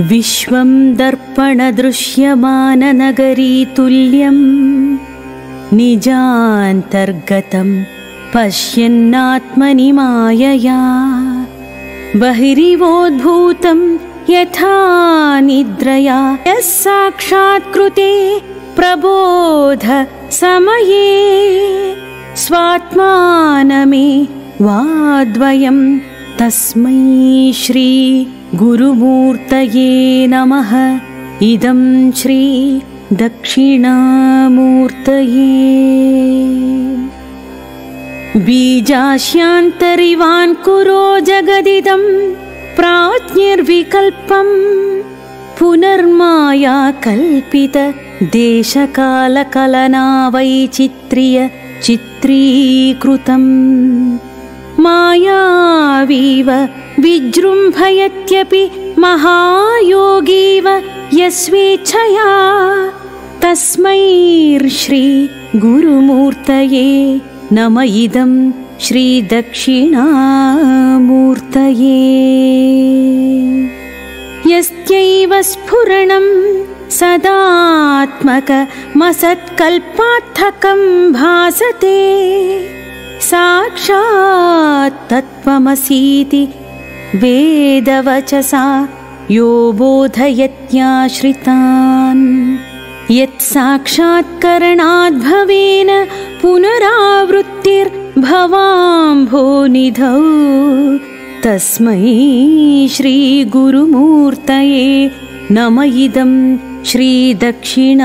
विश्वं दर्पणदृश्यमाननगरी तुल्यं निजान्तर्गतं पश्यन्नात्मनि मायया बहिरिवोद्भूतं यथा निद्रया यः साक्षात्कृते प्रबोध समये स्वात्मानमे वाद्वयं तस्मै श्री गुरुमूर्तये नमः। इदं श्री दक्षिणामूर्तये। बीजास्यान्तरिवान्कुरो जगदिदं प्राज्ञर्विकल्पं पुनर्माया कल्पित देशकालकलना वैचित्र्य चित्रीकृतं मायावीव विजृम्भयत्यपि महायोगीव यस्वेच्छया तस्मै श्री गुरुमूर्तये नम। इदं श्री दक्षिणामूर्तये। यस्यैव स्फुरणं सदात्मकमसत्कल्पार्थकं भासते साक्षात् तत्त्वमसीति वेदवचसा यो बोधयत्याश्रितान् यत्साक्षात्करणाद्भवेन पुनरावृत्तिर्भवाम्भोनिधौ तस्मै श्री गुरुमूर्तये नम। इदं श्री दक्षिणामूर्तये।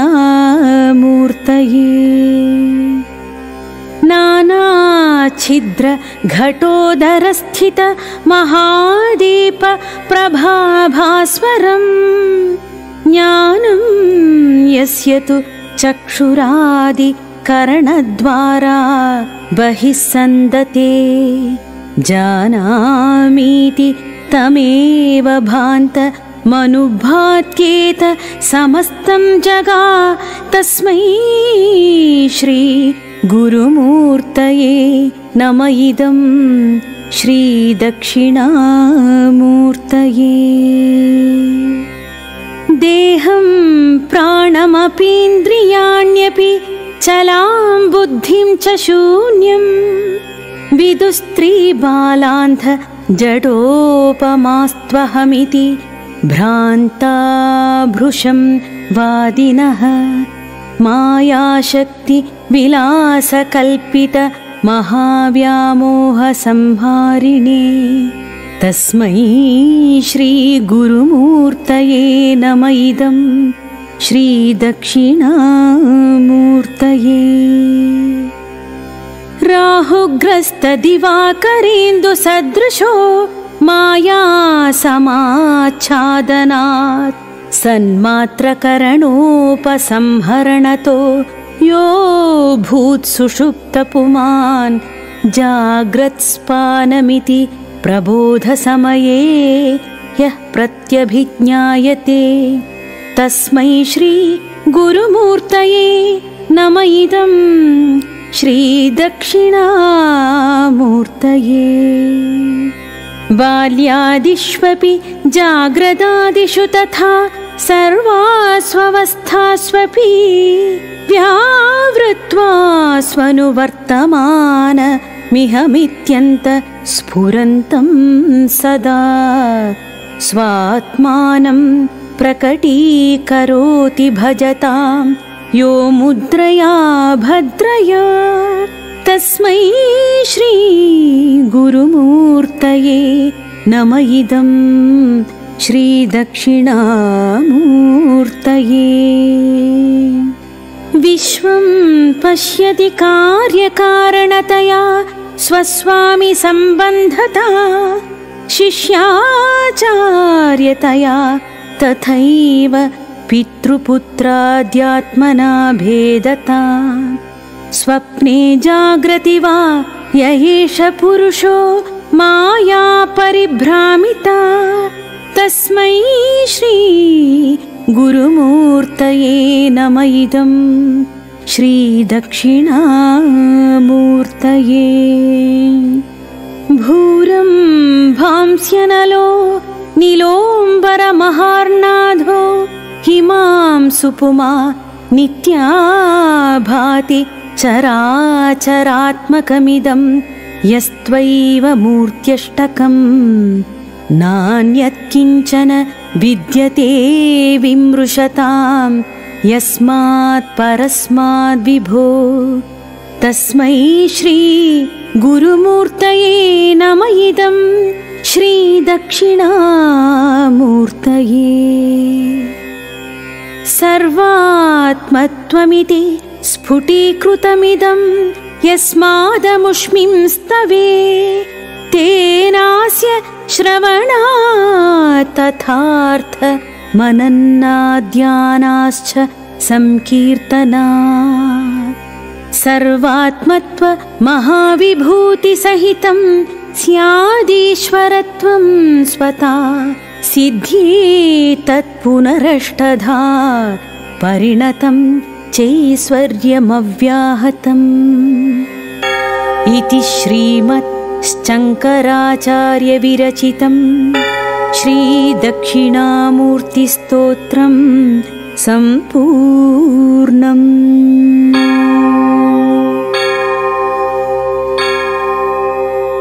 नानाच्छिद्र घटोदरस्थित महादीप प्रभाभास्वरं ज्ञानं यस्य तु चक्षुरादिकरणद्वारा बहिः सन्दते जानामीति तमेव भान्त मनुभात्येत समस्तं जगा तस्मै श्री गुरुमूर्तये नम। इदं श्री दक्षिणामूर्तये। देहं प्राणमपीन्द्रियाण्यपि चलां बुद्धिं च शून्यं विदुस्त्रीबालान्ध जडोपमास्त्वहमिति भ्रान्ता भृशं वादिनः मायाशक्ति विलासकल्पित महाव्यामोहसंहारिणे तस्मै श्री गुरुमूर्तये नम। इदं श्री दक्षिणामूर्तये। राहुग्रस्तदिवाकरेन्दुसदृशो माया समाच्छादनात् सन्मात्रकरणोपसंहरणतो यो भूत्सुषुप्तपुमान् जाग्रत्स्पानमिति प्रबोधसमये यः प्रत्यभिज्ञायते तस्मै श्री गुरुमूर्तये नम। इदं श्री दक्षिणामूर्तये। बाल्यादिष्वपि जाग्रदादिषु तथा सर्वास्वस्थास्वपि व्यावृत्वा स्वनुवर्तमानमिहमित्यन्त स्फुरन्तं सदा स्वात्मानं प्रकटीकरोति भजतां यो मुद्रया भद्रया तस्मै श्री गुरुमूर्तये नम। इदं श्री दक्षिणामूर्तये। विश्वं पश्यति कार्यकारणतया स्वस्वामि सम्बन्धता शिष्याचार्यतया तथैव पितृपुत्राद्यात्मना भेदता स्वप्ने जाग्रति वा य एष पुरुषो माया परिभ्रामिता तस्मै श्री गुरुमूर्तये नम। इदं श्री दक्षिणामूर्तये। भूरं भांस्यनलो नीलोऽम्बरमहार्णा महिमां सुपुमा नित्या भाति चराचरात्मकमिदं यस्त्वैव मूर्त्यष्टकम् नान्यत्किञ्चन विद्यते विमृशतां यस्मात् परस्माद् विभो तस्मै श्री गुरुमूर्तये नम इदं श्री दक्षिणामूर्तये। सर्वात्मत्वमिति स्फुटीकृतमिदं यस्मादमुष्मिं स्तवे तेनास्य श्रवणात् तथार्थ मननाद्यानाश्च संकीर्तनात् सर्वात्मत्व महाविभूतिसहितं स्यादीश्वरत्वं स्वता सिद्ध्ये तत्पुनरष्टधा परिणतं चैश्वर्यमव्याहतम् इति श्रीमत् शङ्कराचार्यविरचितं श्रीदक्षिणामूर्तिस्तोत्रं सम्पूर्णम्।